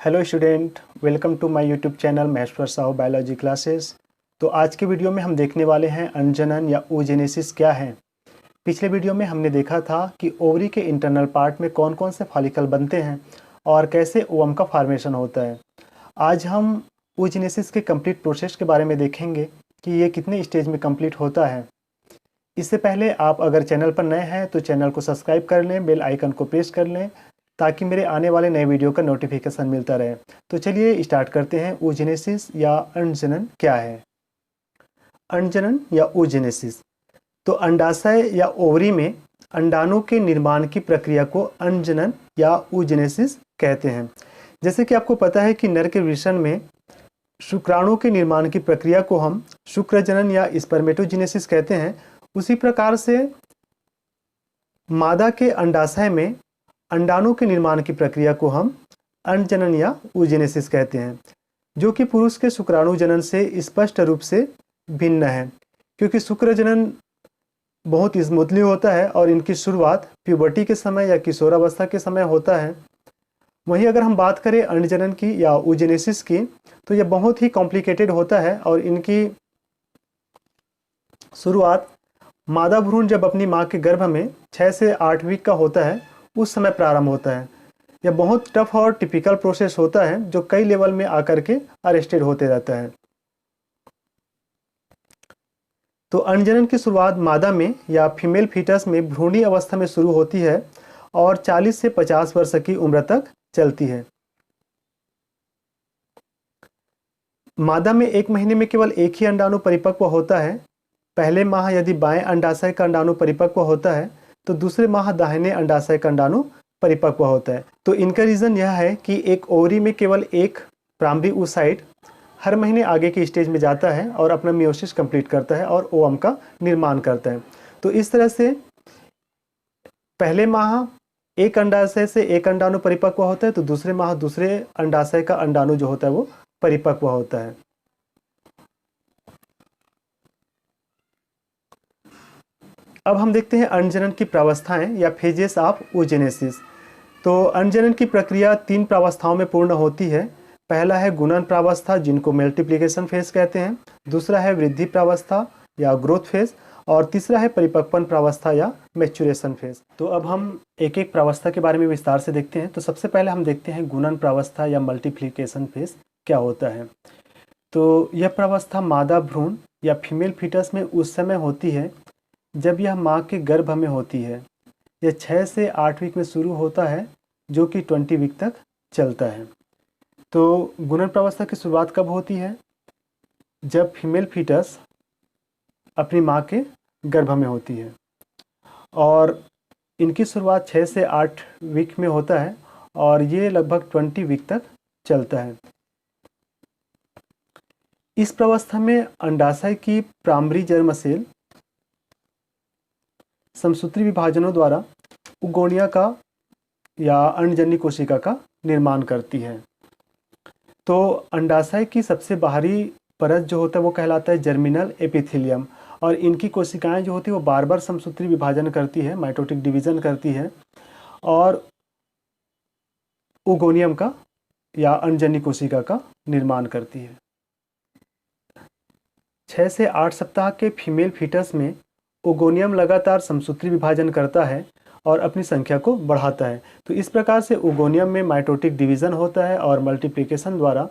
Hello student, welcome to my YouTube channel Maheshwar Sahu biology classes. तो आज के वीडियो में हम देखने वाले हैं अंजनन या oogenesis क्या है। पिछले वीडियो में हमने देखा था कि ओवरी के इंटरनल पार्ट में कौन कौन से फॉलिकल बनते हैं और कैसे ओवम का फॉर्मेशन होता है। आज हम oogenesis के कंप्लीट प्रोसेस के बारे में देखेंगे कि ये कितने स्टेज में कंप्लीट होता है। इससे पहले आप अगर चैनल पर नए हैं तो चैनल को सब्सक्राइब कर लें, बेल आइकन को प्रेस कर लें ताकि मेरे आने वाले नए वीडियो का नोटिफिकेशन मिलता रहे। तो चलिए स्टार्ट करते हैं। oogenesis या अंडजनन क्या है। अंडजनन या oogenesis तो अंडाशय या ओवरी में अंडाणु के निर्माण की प्रक्रिया को अंडजनन या oogenesis कहते हैं। जैसे कि आपको पता है कि नर के वृषण में शुक्राणु के निर्माण की प्रक्रिया को हम शुक्रजनन या स्पर्मेटोजेनेसिस कहते हैं, उसी प्रकार से मादा के अंडाशय में अंडाणु के निर्माण की प्रक्रिया को हम अंडजनन या oogenesis कहते हैं, जो कि पुरुष के शुक्राणु जनन से स्पष्ट रूप से भिन्न है, क्योंकि शुक्रजनन बहुत स्मूथली होता है और इनकी शुरुआत प्यूबर्टी के समय या किशोरावस्था के समय होता है। वहीं अगर हम बात करें अंडजनन की या oogenesis की, तो यह बहुत ही कॉम्प्लिकेटेड होता है और इनकी शुरुआत मादा भ्रूण जब अपनी माँ के गर्भ में 6 से 8 वीक का होता है उस समय प्रारंभ होता है। यह बहुत टफ और टिपिकल प्रोसेस होता है जो कई लेवल में आकर के अरेस्टेड होते रहता है। तो अंडजनन की शुरुआत मादा में या फीमेल फीटस में भ्रूणी अवस्था में शुरू होती है और 40 से 50 वर्ष की उम्र तक चलती है। मादा में 1 महीने में केवल एक ही अंडाणु परिपक्व होता है। पहले माह यदि बाएं अंडाशय का अंडाणु परिपक्व होता है तो दूसरे माह दाहिने अंडाशय का अंडाणु परिपक्व होता है। तो इनका रीज़न यह है कि एक ओवरी में केवल एक प्राइमरी oocyte हर महीने आगे की स्टेज में जाता है और अपना मियोसिस कंप्लीट करता है और ओवम का निर्माण करता है। तो इस तरह से पहले माह एक अंडाशय से एक अंडाणु परिपक्व होता है तो दूसरे माह दूसरे अंडाशय का अंडाणु जो होता है वो परिपक्व होता है। अब हम देखते हैं अंडजनन की प्रावस्थाएं या फेजेस ऑफ oogenesis। तो अंडजनन की प्रक्रिया 3 प्रावस्थाओं में पूर्ण होती है। पहला है गुणन प्रावस्था, जिनको मल्टीप्लिकेशन फेज कहते हैं। दूसरा है वृद्धि प्रावस्था या ग्रोथ फेज और तीसरा है परिपक्वन प्रावस्था या मैच्योरेशन फेज। तो अब हम एक एक प्रावस्था के बारे में विस्तार से देखते हैं। तो सबसे पहले हम देखते हैं गुणन प्रावस्था या मल्टीप्लिकेशन फेज क्या होता है। तो यह प्रावस्था मादा भ्रूण या फीमेल फीटस में उस समय होती है जब यह माँ के गर्भ में होती है। यह 6 से 8 वीक में शुरू होता है जो कि 20 वीक तक चलता है। तो गुणन प्रावस्था की शुरुआत कब होती है? जब फीमेल फीटस अपनी माँ के गर्भ में होती है और इनकी शुरुआत 6 से 8 वीक में होता है और ये लगभग 20 वीक तक चलता है। इस प्रावस्था में अंडाशय की प्राइमरी जर्म सेल समसूत्री विभाजनों द्वारा उगोनिया का या अंडजन्य कोशिका का निर्माण करती है। तो अंडाशय की सबसे बाहरी परत जो होता है वो कहलाता है जर्मिनल एपिथेलियम और इनकी कोशिकाएं जो होती है वो बार बार समसूत्री विभाजन करती है, माइटोटिक डिवीजन करती है और उगोनियम का या अंडजन्य कोशिका का निर्माण करती है। 6 से 8 सप्ताह के फीमेल फीटस में उगोनियम लगातार समसूत्री विभाजन करता है और अपनी संख्या को बढ़ाता है। तो इस प्रकार से उगोनियम में माइटोटिक डिवीजन होता है और मल्टीप्लिकेशन द्वारा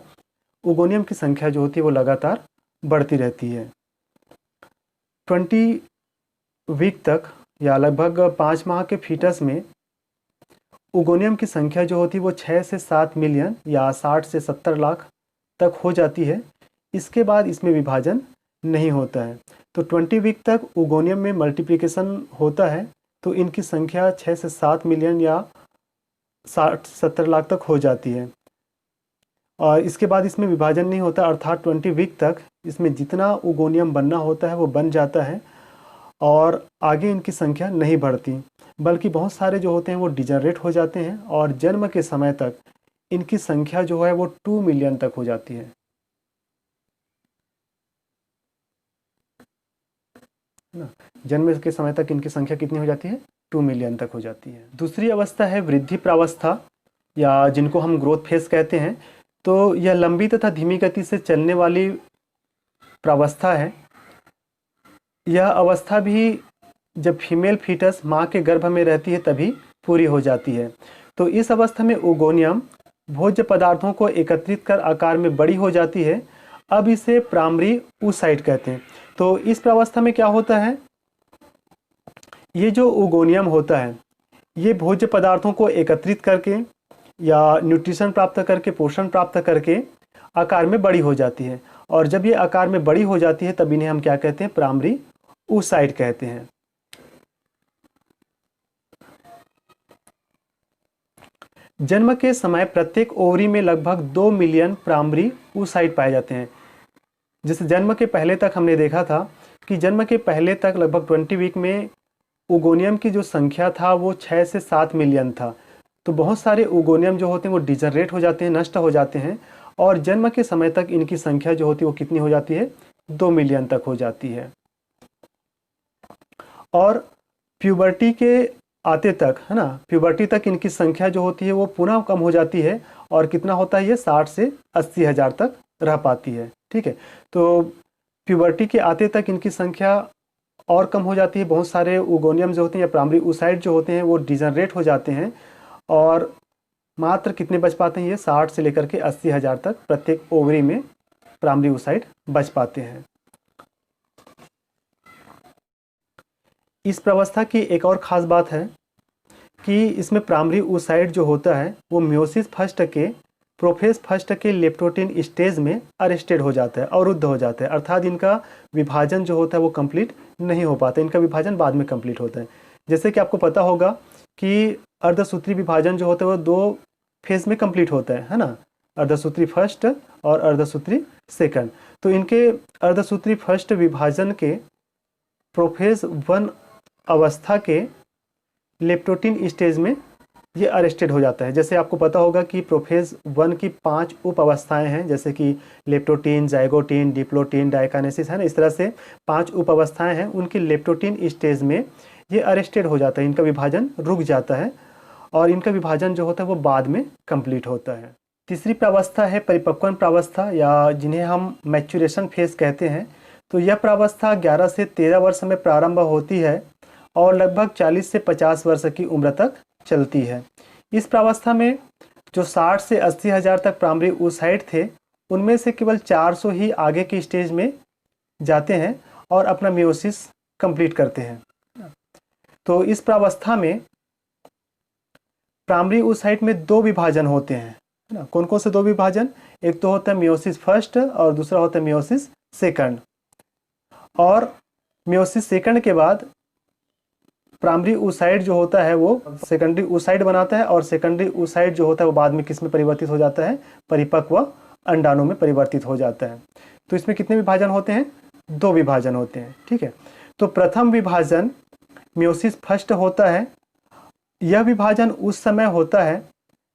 उगोनियम की संख्या जो होती है वो लगातार बढ़ती रहती है। 20 वीक तक या लगभग 5 माह के फीटस में उगोनियम की संख्या जो होती है वो 6 से 7 मिलियन या 60 से 70 लाख तक हो जाती है। इसके बाद इसमें विभाजन नहीं होता है। तो 20 वीक तक उगोनियम में मल्टीप्लिकेशन होता है तो इनकी संख्या 6 से 7 मिलियन या 60-70 लाख तक हो जाती है और इसके बाद इसमें विभाजन नहीं होता, अर्थात 20 वीक तक इसमें जितना उगोनियम बनना होता है वो बन जाता है और आगे इनकी संख्या नहीं बढ़ती, बल्कि बहुत सारे जो होते हैं वो डिजनरेट हो जाते हैं और जन्म के समय तक इनकी संख्या जो है वो 2 मिलियन तक हो जाती है। जन्म के समय तक इनकी संख्या कितनी हो जाती है? 2 मिलियन तक हो जाती है। दूसरी अवस्था है वृद्धि प्रावस्था या जिनको हम ग्रोथ फेज कहते हैं। तो यह लंबी तथा धीमी गति से चलने वाली प्रावस्था है। यह अवस्था भी जब फीमेल फीटस माँ के गर्भ में रहती है तभी पूरी हो जाती है। तो इस अवस्था में ओगोनियम भोज्य पदार्थों को एकत्रित कर आकार में बड़ी हो जाती है। अब इसे प्राइमरी oocyte कहते हैं। तो इस प्रावस्था में क्या होता है, ये जो ओगोनियम होता है ये भोज्य पदार्थों को एकत्रित करके या न्यूट्रिशन प्राप्त करके, पोषण प्राप्त करके आकार में बड़ी हो जाती है। और जब ये आकार में बड़ी हो जाती है तब इन्हें हम क्या कहते हैं, प्राइमरी oocyte कहते हैं। जन्म के समय प्रत्येक ओवरी में लगभग 2 मिलियन प्राइमरी oocyte पाए जाते हैं। जैसे जन्म के पहले तक हमने देखा था कि जन्म के पहले तक लगभग 20 वीक में ओगोनियम की जो संख्या था वो 6 से 7 मिलियन था। तो बहुत सारे ओगोनियम जो होते हैं वो डिजनरेट हो जाते हैं, नष्ट हो जाते हैं, और जन्म के समय तक इनकी संख्या जो होती है वो कितनी हो जाती है, 2 मिलियन तक हो जाती है। और प्यूबर्टी के आते तक, है ना, प्यूबर्टी तक इनकी संख्या जो होती है वो पुनः कम हो जाती है और कितना होता है, ये 60 से 80 हज़ार तक रह पाती है। ठीक है, तो प्यूबर्टी के आते तक इनकी संख्या और कम हो जाती है। बहुत सारे ओगोनियम जो होते हैं या प्राइमरी oocyte जो होते हैं वो डिजनरेट हो जाते हैं और मात्र कितने बच पाते हैं, ये 60 से लेकर के 80 हज़ार तक प्रत्येक ओवरी में प्राइमरी oocyte बच पाते हैं। इस प्रावस्था की एक और ख़ास बात है कि इसमें प्राइमरी oocyte जो होता है वो मियोसिस फर्स्ट के प्रोफेज फर्स्ट के लेप्टोटिन स्टेज में अरेस्टेड हो जाता है, अवरुद्ध हो जाता है। अर्थात इनका विभाजन जो होता है वो कंप्लीट नहीं हो पाता, इनका विभाजन बाद में कंप्लीट होता है। जैसे कि आपको पता होगा कि अर्धसूत्री विभाजन जो होता है वो 2 फेज में कंप्लीट होता है ना, अर्धसूत्री फर्स्ट और अर्धसूत्री सेकंड। तो इनके अर्धसूत्री फर्स्ट विभाजन के प्रोफेज 1 अवस्था के लेप्टोटिन स्टेज में ये अरेस्टेड हो जाता है। जैसे आपको पता होगा कि प्रोफेज 1 की 5 उप अवस्थाएं हैं, जैसे कि लेप्टोटिन, जाइगोटिन, डिप्लोटिन, डायकानेसिस, है ना, इस तरह से 5 उप अवस्थाएं हैं। उनकी लेप्टोटिन स्टेज में ये अरेस्टेड हो जाता है, इनका विभाजन रुक जाता है और इनका विभाजन जो होता है वो बाद में कंप्लीट होता है। तीसरी प्रावस्था है परिपक्वन प्रावस्था, या जिन्हें हम मैच्योरेशन फेज कहते हैं। तो यह प्रावस्था 11 से 13 वर्ष में प्रारंभ होती है और लगभग 40 से 50 वर्ष की उम्र तक चलती है। इस प्रावस्था में जो 60 से 80 हज़ार तक प्राइमरी oocyte थे उनमें से केवल 400 ही आगे की स्टेज में जाते हैं और अपना मियोसिस कंप्लीट करते हैं। तो इस प्रावस्था में प्राइमरी oocyte में 2 विभाजन होते हैं, है ना। कौन कौन से 2 विभाजन, एक तो होता है मियोसिस फर्स्ट और दूसरा होता है मियोसिस सेकंड। और मियोसिस सेकंड के बाद प्राइमरी oocyte जो होता है वो सेकेंडरी oocyte बनाता है और सेकेंडरी oocyte जो होता है वो बाद में किस में परिवर्तित हो जाता है, परिपक्व अंडाणु में परिवर्तित हो जाता है। तो इसमें कितने विभाजन होते हैं, 2 विभाजन होते हैं। ठीक है, तो प्रथम विभाजन मियोसिस फर्स्ट होता है। यह विभाजन उस समय होता है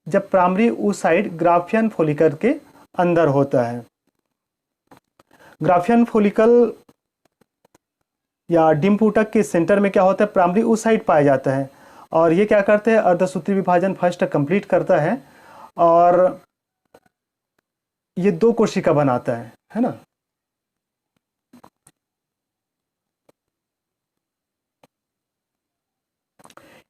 जब प्राइमरी oocyte ग्राफियन फोलिकल के अंदर होता है। ग्राफियन फोलिकल या डिम्बूटक के सेंटर में क्या होता है, प्राइमरी oocyte पाया जाता है और ये क्या करते हैं, अर्धसूत्री विभाजन फर्स्ट कंप्लीट करता है और ये 2 कोशिका बनाता है ना।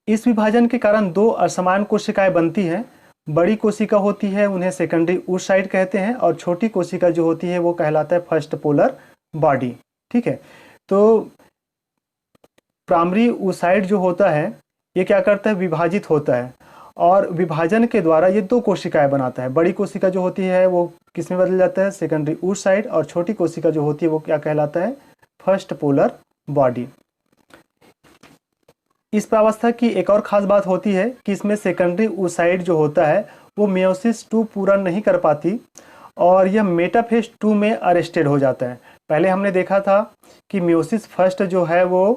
इस विभाजन के कारण 2 असमान कोशिकाएं बनती हैं। बड़ी कोशिका होती है उन्हें सेकेंडरी oocyte कहते हैं और छोटी कोशिका जो होती है वो कहलाता है फर्स्ट पोलर बॉडी। ठीक है, तो प्राइमरी oocyte जो होता है ये क्या करता है, विभाजित होता है और विभाजन के द्वारा ये 2 कोशिकाएं बनाता है। बड़ी कोशिका जो होती है वो किस में बदल जाता है, सेकेंडरी oocyte, और छोटी कोशिका जो होती है वो क्या कहलाता है, फर्स्ट पोलर बॉडी। इस प्रावस्था की एक और ख़ास बात होती है कि इसमें सेकेंडरी oocyte जो होता है वो मियोसिस 2 पूरा नहीं कर पाती और यह मेटाफेज 2 में अरेस्टेड हो जाता है। पहले हमने देखा था कि मियोसिस फर्स्ट जो है वो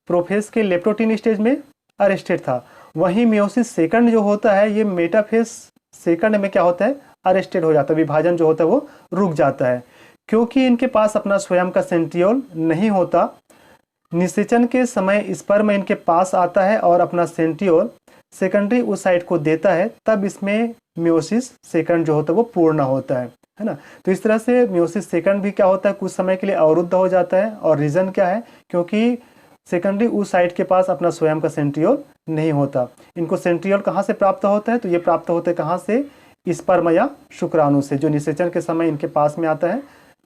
प्रोफेज के लेप्टोटिन स्टेज में अरेस्टेड था, वहीं मियोसिस सेकंड जो होता है ये मेटाफेज सेकंड में क्या होता है, अरेस्टेड हो जाता है, विभाजन जो होता है वो रुक जाता है क्योंकि इनके पास अपना स्वयं का सेंट्रियोल नहीं होता। निषेचन के समय स्पर्म इनके पास आता है और अपना सेंट्रियोल सेकेंडरी oocyte को देता है तब इसमें मियोसिस सेकंड जो होता है वो पूर्ण होता है ना। तो इस तरह से मियोसिस सेकंड भी क्या होता है, कुछ समय के लिए अवरुद्ध हो जाता है। और रीज़न क्या है, क्योंकि सेकेंडरी oocyte के पास अपना स्वयं का सेंट्रियोल नहीं होता। इनको सेंट्रियोल कहाँ से प्राप्त होता है, तो ये प्राप्त होते हैं कहाँ से, स्पर्म या शुक्राणु से, जो निषेचन के समय इनके पास में आता है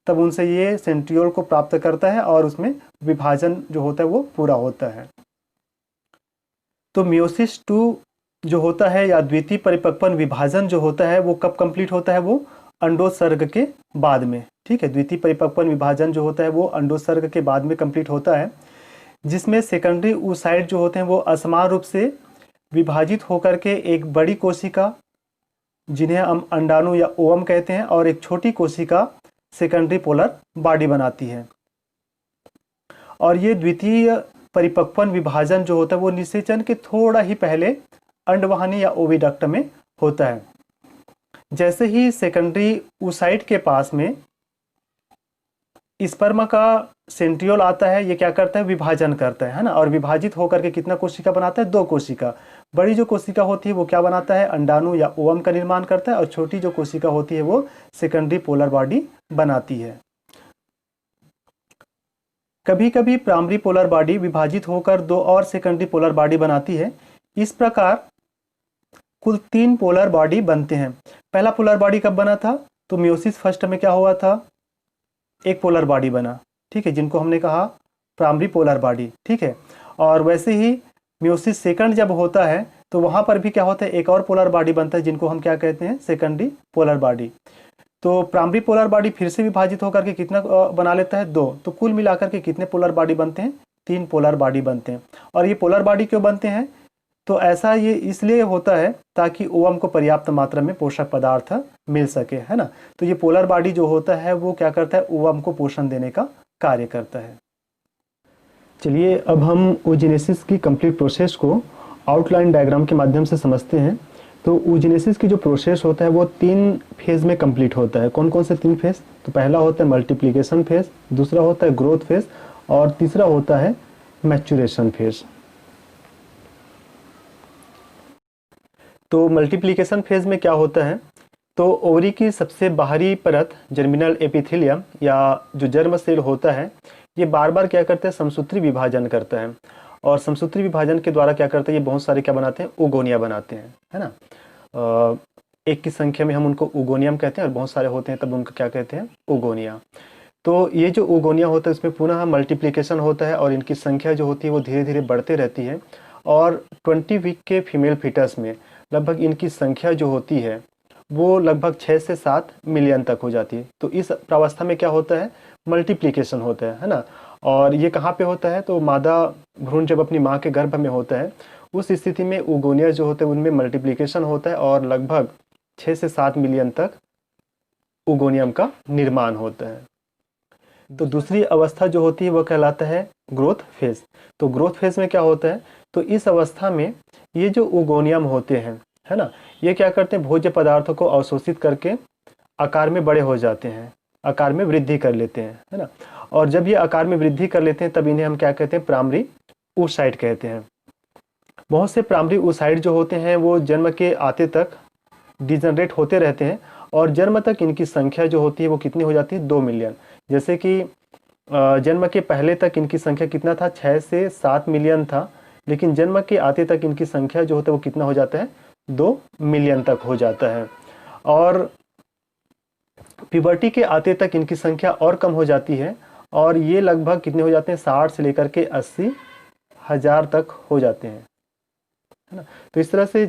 तब उनसे ये सेंट्रियोल को प्राप्त करता है और उसमें विभाजन जो होता है वो पूरा होता है। तो मियोसिस 2 जो होता है या द्वितीय परिपक्वन विभाजन जो होता है वो कब कंप्लीट होता है, वो अंडोत्सर्ग के बाद में। ठीक है, द्वितीय परिपक्वन विभाजन जो होता है वो अंडोत्सर्ग के बाद में कंप्लीट होता है, जिसमें सेकेंडरी oocyte जो होते हैं वो असमान रूप से विभाजित होकर के एक बड़ी कोशिका जिन्हें हम अंडाणु या ओवम कहते हैं और एक छोटी कोशिका सेकेंडरी पोलर बॉडी बनाती है। और ये द्वितीय परिपक्वन विभाजन जो होता है वो निषेचन के थोड़ा ही पहले अंडवाहिनी या ओविडक्ट में होता है। जैसे ही सेकेंडरी oocyte के पास में स्पर्म का सेंट्रियोल आता है, ये क्या करता है, विभाजन करता है ना। और विभाजित होकर के कितना कोशिका बनाता है, 2 कोशिका। बड़ी जो कोशिका होती है वो क्या बनाता है, अंडाणु या ओवम का निर्माण करता है, और छोटी जो कोशिका होती है वो सेकेंडरी पोलर बॉडी बनाती है। कभी कभी प्राइमरी पोलर बॉडी विभाजित होकर 2 और सेकेंडरी पोलर बॉडी बनाती है। इस प्रकार कुल 3 पोलर बॉडी बनते हैं। पहला पोलर बॉडी कब बना था, तो मियोसिस फर्स्ट में क्या हुआ था, एक पोलर बॉडी बना। ठीक है, जिनको हमने कहा प्राइमरी पोलर बॉडी। ठीक है, और वैसे ही मियोसिस सेकंड जब होता है तो वहाँ पर भी क्या होता है, एक और पोलर बॉडी बनता है जिनको हम क्या कहते हैं, सेकेंडरी पोलर बॉडी। तो प्राइमरी पोलर बॉडी फिर से विभाजित होकर के कितना बना लेता है, 2। तो कुल मिलाकर के कितने पोलर बॉडी बनते हैं, 3 पोलर बॉडी बनते हैं। और ये पोलर बॉडी क्यों बनते हैं, तो ऐसा ये इसलिए होता है ताकि ओवम को पर्याप्त मात्रा में पोषक पदार्थ मिल सके, है ना। तो ये पोलर बॉडी जो होता है वो क्या करता है, ओवम को पोषण देने का कार्य करता है। चलिए अब हम oogenesis की कंप्लीट प्रोसेस को आउटलाइन डायग्राम के माध्यम से समझते हैं। तो oogenesis की जो प्रोसेस होता है वो 3 फेज में कंप्लीट होता है। कौन कौन से 3 फेज, तो पहला होता है मल्टीप्लिकेशन फेज, दूसरा होता है ग्रोथ फेज और तीसरा होता है मैच्योरेशन फेज। तो मल्टीप्लिकेशन फेज में क्या होता है, तो ओवरी की सबसे बाहरी परत जर्मिनल एपिथेलियम या जो जर्म सेल होता है ये बार बार क्या करते हैं, समसूत्री विभाजन करता है। और समसूत्री विभाजन के द्वारा क्या करता है, ये बहुत सारे क्या बनाते हैं, ओगोनिया बनाते हैं, है ना। एक की संख्या में हम उनको ओगोनियम कहते हैं और बहुत सारे होते हैं तब उनको क्या कहते हैं, ओगोनिया। तो ये जो ओगोनिया होता है उसमें पुनः मल्टीप्लिकेशन होता है और इनकी संख्या जो होती है वो धीरे धीरे बढ़ते रहती है। और 20 वीक के फीमेल फीटस में लगभग इनकी संख्या जो होती है वो लगभग 6 से 7 मिलियन तक हो जाती है। तो इस प्रावस्था में क्या होता है, मल्टीप्लिकेशन होता है ना। और ये कहाँ पे होता है, तो मादा भ्रूण जब अपनी माँ के गर्भ में होता है उस स्थिति में ओगोनिया जो होते हैं उनमें मल्टीप्लिकेशन होता है और लगभग 6 से 7 मिलियन तक ओगोनियम का निर्माण होता है। तो दूसरी अवस्था जो होती है वो कहलाता है ग्रोथ फेज। तो ग्रोथ फेज में क्या होता है, तो इस अवस्था में ये जो ओगोनियम होते हैं, है ना, ये क्या करते हैं, भोज्य पदार्थों को अवशोषित करके आकार में बड़े हो जाते हैं, आकार में वृद्धि कर लेते हैं, है ना। और जब ये आकार में वृद्धि कर लेते हैं तब इन्हें हम क्या कहते हैं, प्राइमरी oocyte कहते हैं। बहुत से प्राइमरी oocyte जो होते हैं वो जन्म के आते तक डिजनरेट होते रहते हैं और जन्म तक इनकी संख्या जो होती है वो कितनी हो जाती है, 2 मिलियन। जैसे कि जन्म के पहले तक इनकी संख्या कितना था, 6 से 7 मिलियन था, लेकिन जन्म के आते तक इनकी संख्या जो होता है वो कितना हो जाता है, 2 मिलियन तक हो जाता है। और प्यूबर्टी के आते तक इनकी संख्या और कम हो जाती है और ये लगभग कितने हो जाते हैं, 60 से लेकर के 80 हजार तक हो जाते हैं, है ना। तो इस तरह से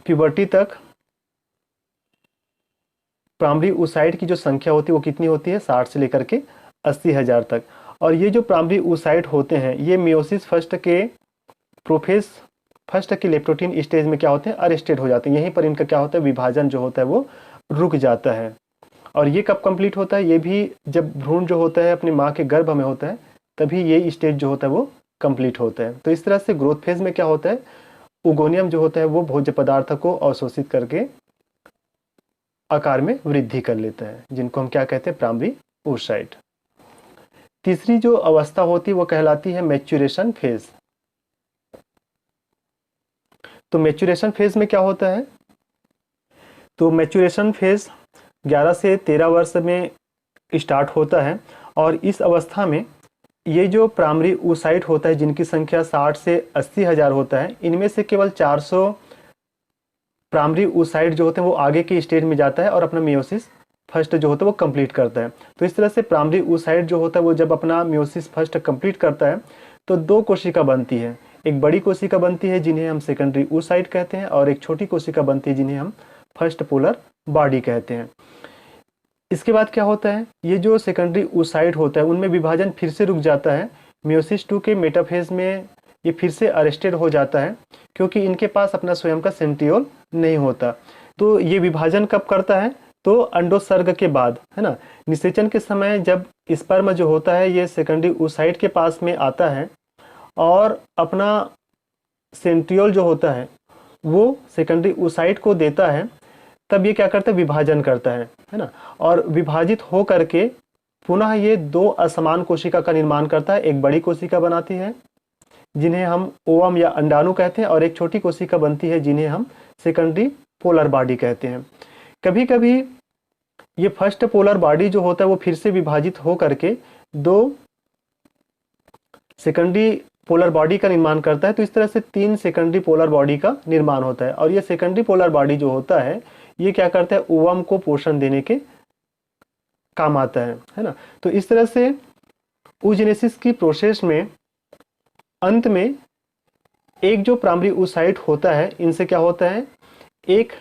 प्यूबर्टी तक प्राइमरी oocyte की जो संख्या होती है वो कितनी होती है, 60 से लेकर के 80 हजार तक। और ये जो प्राइमरी oocyte होते हैं ये मियोसिस फर्स्ट के प्रोफेज फर्स्ट के लेप्टोटीन स्टेज में क्या होते हैं, अरेस्टेड हो जाते हैं। यहीं पर इनका क्या होता है, विभाजन जो होता है वो रुक जाता है। और ये कब कंप्लीट होता है, ये भी जब भ्रूण जो होता है अपनी माँ के गर्भ में होता है तभी ये स्टेज जो होता है वो कंप्लीट होता है। तो इस तरह से ग्रोथ फेज में क्या होता है, ओगोनियम जो होता है वो भोज्य पदार्थ को अवशोषित करके आकार में वृद्धि कर लेता है, जिनको हम क्या कहते हैं, प्राइमरी oocyte। तीसरी जो अवस्था होती है वो कहलाती है मैच्योरेशन फेज। तो मैच्यूरेशन फेज में क्या होता है, तो मैच्यूरेशन फेज 11 से 13 वर्ष में स्टार्ट होता है और इस अवस्था में ये जो प्राइमरी oocyte होता है जिनकी संख्या 60 से 80 हज़ार होता है, इनमें से केवल 400 प्राइमरी oocyte जो होते हैं वो आगे की स्टेज में जाता है और अपना मियोसिस फर्स्ट जो होता है वो कंप्लीट करता है। तो इस तरह से प्राइमरी oocyte जो होता है वो जब अपना मियोसिस फर्स्ट कंप्लीट करता है तो दो कोशिका बनती है, एक बड़ी कोशिका बनती है जिन्हें हम सेकेंडरी oocyte कहते हैं और एक छोटी कोशिका बनती है जिन्हें हम फर्स्ट पोलर बॉडी कहते हैं। इसके बाद क्या होता है, ये जो सेकेंडरी oocyte होता है उनमें विभाजन फिर से रुक जाता है, मियोसिस 2 के मेटाफेज में ये फिर से अरेस्टेड हो जाता है क्योंकि इनके पास अपना स्वयं का सेंट्रियोल नहीं होता। तो ये विभाजन कब करता है, तो अंडोत्सर्ग के बाद, है ना। निषेचन के समय जब स्पर्म जो होता है ये सेकेंडरी oocyte के पास में आता है और अपना सेंट्रियोल जो होता है वो सेकेंडरी oocyte को देता है, तब ये क्या करता है, विभाजन करता है ना। और विभाजित हो करके पुनः ये दो असमान कोशिका का निर्माण करता है, एक बड़ी कोशिका बनाती है जिन्हें हम ओवम या अंडाणु कहते हैं और एक छोटी कोशिका बनती है जिन्हें हम सेकेंडरी पोलर बॉडी कहते हैं। कभी कभी ये फर्स्ट पोलर बॉडी जो होता है वो फिर से विभाजित हो करके दो सेकेंडरी पोलर बॉडी का निर्माण करता है। तो इस तरह से 3 सेकेंडरी पोलर बॉडी का निर्माण होता है और ये सेकेंडरी पोलर बॉडी जो होता है ये क्या करता है, ओवम को पोषण देने के काम आता है ना। तो इस तरह से oogenesis की प्रोसेस में अंत में एक जो प्राइमरी oocyte होता है इनसे क्या होता है, एक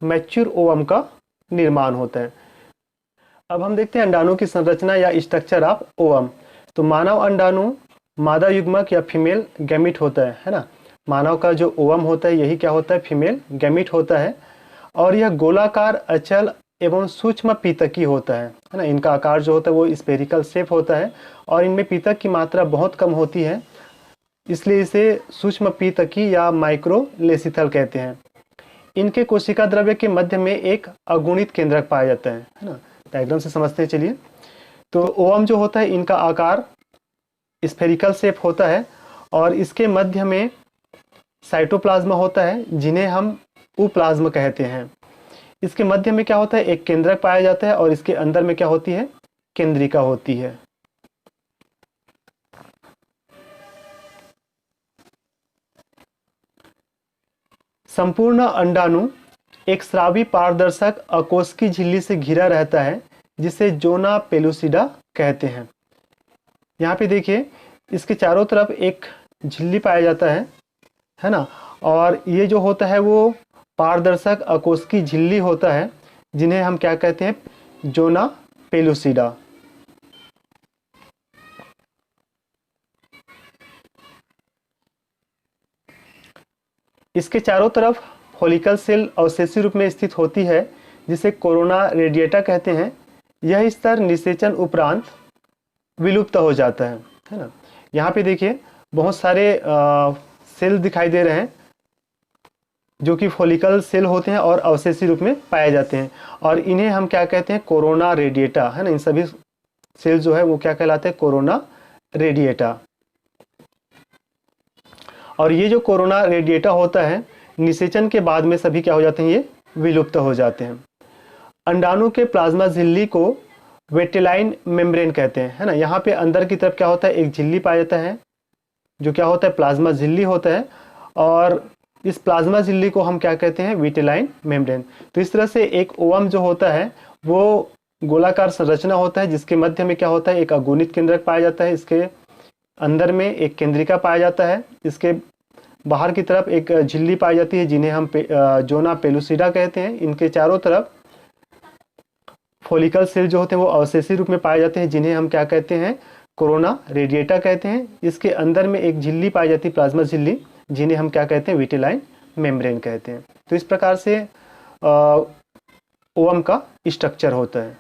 मैच्योर ओवम का निर्माण होता है। अब हम देखते हैं अंडाणु की संरचना या स्ट्रक्चर ऑफ ओवम। तो मानव अंडाणु मादा युग्मक या फीमेल गैमीट होता है ना। मानव का जो ओवम होता है यही क्या होता है, फीमेल गैमीट होता है और यह गोलाकार, अचल एवं सूक्ष्म पीतकी होता है ना। इनका आकार जो होता है वो स्फेरिकल शेप होता है और इनमें पीतक की मात्रा बहुत कम होती है, इसलिए इसे सूक्ष्म पीतकी या माइक्रोलेसिथल कहते हैं। इनके कोशिका द्रव्य के मध्य में एक अगुणित केंद्रक पाया जाता है ना। डायग्राम से समझते हैं चलिए। तो ओवम जो होता है इनका आकार स्फेरिकल शेप होता है और इसके मध्य में साइटोप्लाज्मा होता है जिन्हें हम उप्लाज्म कहते हैं। इसके मध्य में क्या होता है, एक केंद्रक पाया जाता है और इसके अंदर में क्या होती है, केंद्रिका होती है। संपूर्ण अंडाणु एक स्रावी पारदर्शक अकोष्ठी झिल्ली से घिरा रहता है जिसे जोना पेलुसिडा कहते हैं। यहाँ पे देखिए इसके चारों तरफ एक झिल्ली पाया जाता है ना। और ये जो होता है वो पारदर्शक अकोष्ठी झिल्ली होता है जिन्हें हम क्या कहते हैं, जोना पेलुसिडा। इसके चारों तरफ फॉलिकल सेल अवशेषी रूप में स्थित होती है जिसे कोरोना रेडिएटा कहते हैं। यह स्तर निषेचन उपरांत विलुप्त हो जाता है ना। यहाँ पे देखिए बहुत सारे सेल दिखाई दे रहे हैं जो कि फॉलिकल सेल होते हैं और अवशेषी रूप में पाए जाते हैं और इन्हें हम क्या कहते हैं, कोरोना रेडिएटा, है ना। इन सभी सेल जो है वो क्या कहलाते हैं, कोरोना रेडिएटा। और ये जो कोरोना रेडिएटा होता है निषेचन के बाद में सभी क्या हो जाते हैं, ये विलुप्त हो जाते हैं। अंडाणु के प्लाज्मा झिल्ली को वेटेलाइन मेम्ब्रेन कहते हैं, है ना। यहाँ पे अंदर की तरफ क्या होता है, एक झिल्ली पाया जाता है जो क्या होता है, प्लाज्मा झिल्ली होता है और इस प्लाज्मा झिल्ली को हम क्या कहते हैं, विटेलाइन मेम्ब्रेन। तो इस तरह से एक ओवम जो होता है वो गोलाकार संरचना होता है जिसके मध्य में क्या होता है, एक अगुणित केंद्रक पाया जाता है। इसके अंदर में एक केंद्रिका पाया जाता है। इसके बाहर की तरफ एक झिल्ली पाई जाती है जिन्हें हम जोना पेलुसिडा कहते हैं। इनके चारों तरफ फॉलिकल सेल जो होते हैं वो अवशेषी रूप में पाए जाते हैं जिन्हें हम क्या कहते हैं, कोरोना रेडिएटा कहते हैं। इसके अंदर में एक झिल्ली पाई जाती है, प्लाज्मा झिल्ली, जिन्हें हम क्या कहते हैं, विटेलाइन मेम्ब्रेन कहते हैं। तो इस प्रकार से ओवम का स्ट्रक्चर होता है।